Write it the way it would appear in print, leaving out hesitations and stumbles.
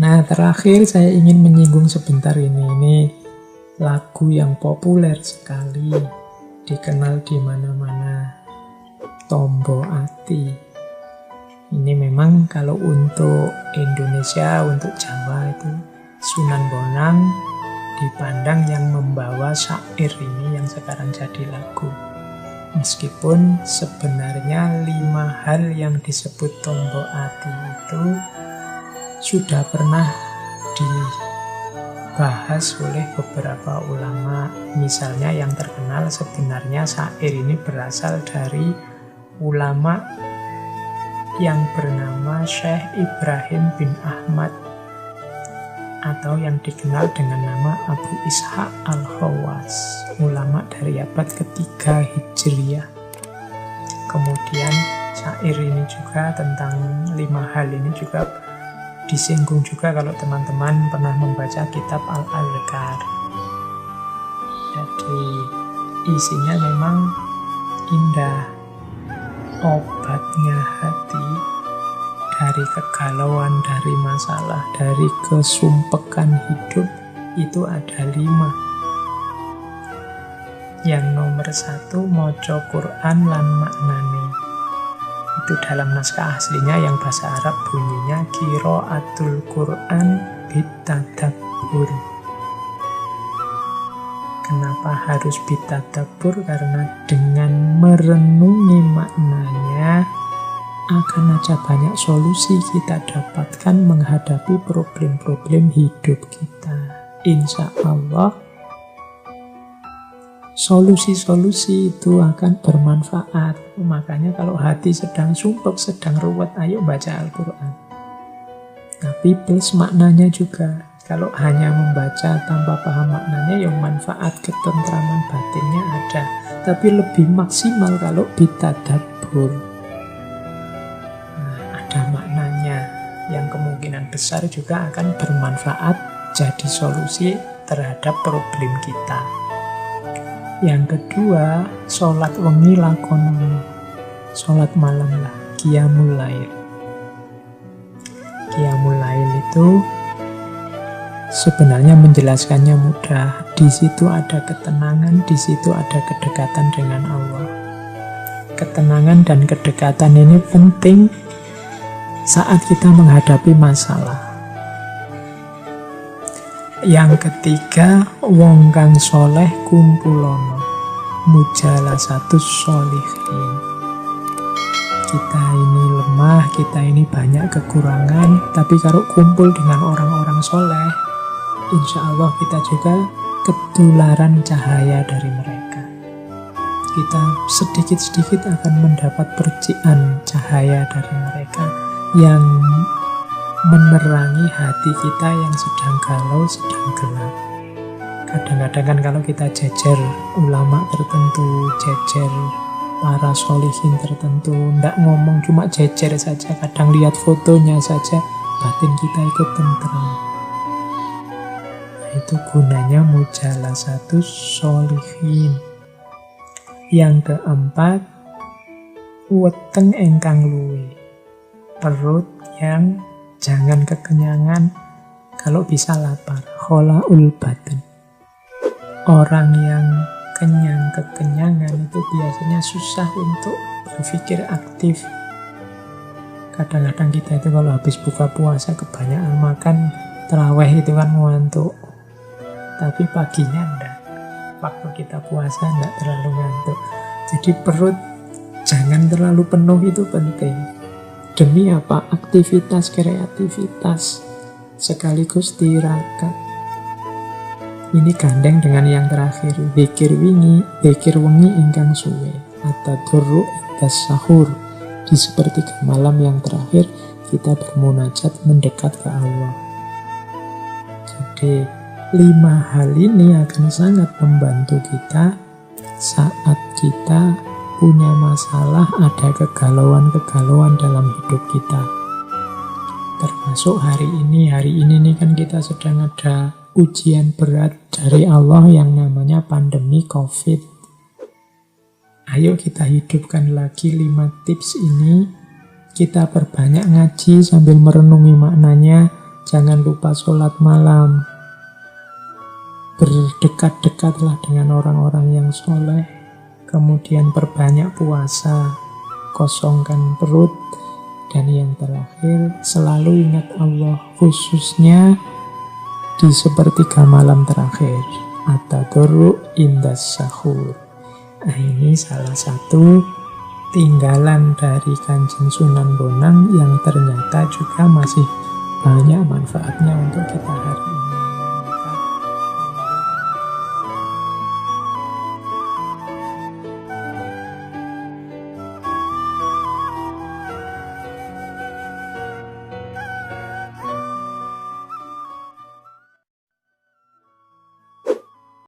Nah, terakhir saya ingin menyinggung sebentar ini. Ini lagu yang populer sekali, dikenal di mana-mana. Tombo Ati. Ini memang kalau untuk Indonesia, untuk Jawa itu Sunan Bonang dipandang yang membawa syair ini yang sekarang jadi lagu. Meskipun sebenarnya 5 hal yang disebut Tombo Ati itu sudah pernah dibahas oleh beberapa ulama. Misalnya yang terkenal sebenarnya syair ini berasal dari ulama yang bernama Syekh Ibrahim bin Ahmad atau yang dikenal dengan nama Abu Ishaq Al-Khawas, ulama dari abad ketiga Hijriah. Kemudian syair ini juga tentang 5 hal ini juga disinggung juga kalau teman-teman pernah membaca kitab Al-Adhkar. Jadi isinya memang indah. Obatnya hati dari kegalauan, dari masalah, dari kesumpekan hidup itu ada 5. Yang nomor 1, moco Quran lan maknane. Itu dalam naskah aslinya yang bahasa Arab bunyinya qiraatul Quran bitadabbur. Kenapa harus bitadabbur? Karena dengan merenungi maknanya akan ada banyak solusi kita dapatkan menghadapi problem-problem hidup kita. Insya Allah solusi-solusi itu akan bermanfaat. Makanya kalau hati sedang sumpek, sedang ruwet, ayo baca Al-Quran. Tapi plus maknanya juga. Kalau hanya membaca tanpa paham maknanya, yang manfaat ketentraman batinnya ada. Tapi lebih maksimal kalau bitadabbur. Nah, ada maknanya yang kemungkinan besar juga akan bermanfaat jadi solusi terhadap problem kita. Yang kedua, sholat wengi lakonono. Sholat malam lah, qiyamul lail. Qiyamul lail itu sebenarnya menjelaskannya mudah. Di situ ada ketenangan, di situ ada kedekatan dengan Allah. Ketenangan dan kedekatan ini penting saat kita menghadapi masalah. Yang ketiga, wong kang soleh kumpulono, mujalasatus sholihin. Kita ini lemah, kita ini banyak kekurangan, tapi kalau kumpul dengan orang-orang soleh, insya Allah kita juga ketularan cahaya dari mereka. Kita sedikit-sedikit akan mendapat percikan cahaya dari mereka yang menerangi hati kita yang sedang galau, sedang gelap. Kadang-kadang kan kalau kita jejer ulama tertentu, jejer para sholihin tertentu, ndak ngomong cuma jejer saja, kadang lihat fotonya saja, batin kita ikut tentram. Itu gunanya mujalasatus sholihin. Yang keempat, weteng engkang luwe, perut yang jangan kekenyangan, kalau bisa lapar. Kholaul badan. Orang yang kekenyangan itu biasanya susah untuk berpikir aktif. Kadang-kadang kita itu kalau habis buka puasa kebanyakan makan, tarawih itu kan ngantuk. Tapi paginya enggak. Waktu kita puasa enggak terlalu ngantuk. Jadi perut jangan terlalu penuh itu penting. Demi apa? Aktivitas, kreativitas, sekaligus tirakat. Ini gandeng dengan yang terakhir, zikir wengi ingkang suwe, at-tadarru indas sahur. Di sepertiga malam yang terakhir, kita bermunajat mendekat ke Allah. Jadi 5 hal ini akan sangat membantu kita saat kita punya masalah, ada kegalauan-kegalauan dalam hidup kita. Termasuk hari ini nih kan kita sedang ada ujian berat dari Allah yang namanya pandemi COVID. Ayo kita hidupkan lagi 5 tips ini. Kita perbanyak ngaji sambil merenungi maknanya. Jangan lupa sholat malam. Berdekat-dekatlah dengan orang-orang yang soleh. Kemudian perbanyak puasa. Kosongkan perut. Dan yang terakhir, selalu ingat Allah, khususnya di sepertiga malam terakhir. At-tadarru' indas sahur. Nah, ini salah satu tinggalan dari Kanjeng Sunan Bonang yang ternyata juga masih banyak manfaatnya untuk kita hari ini.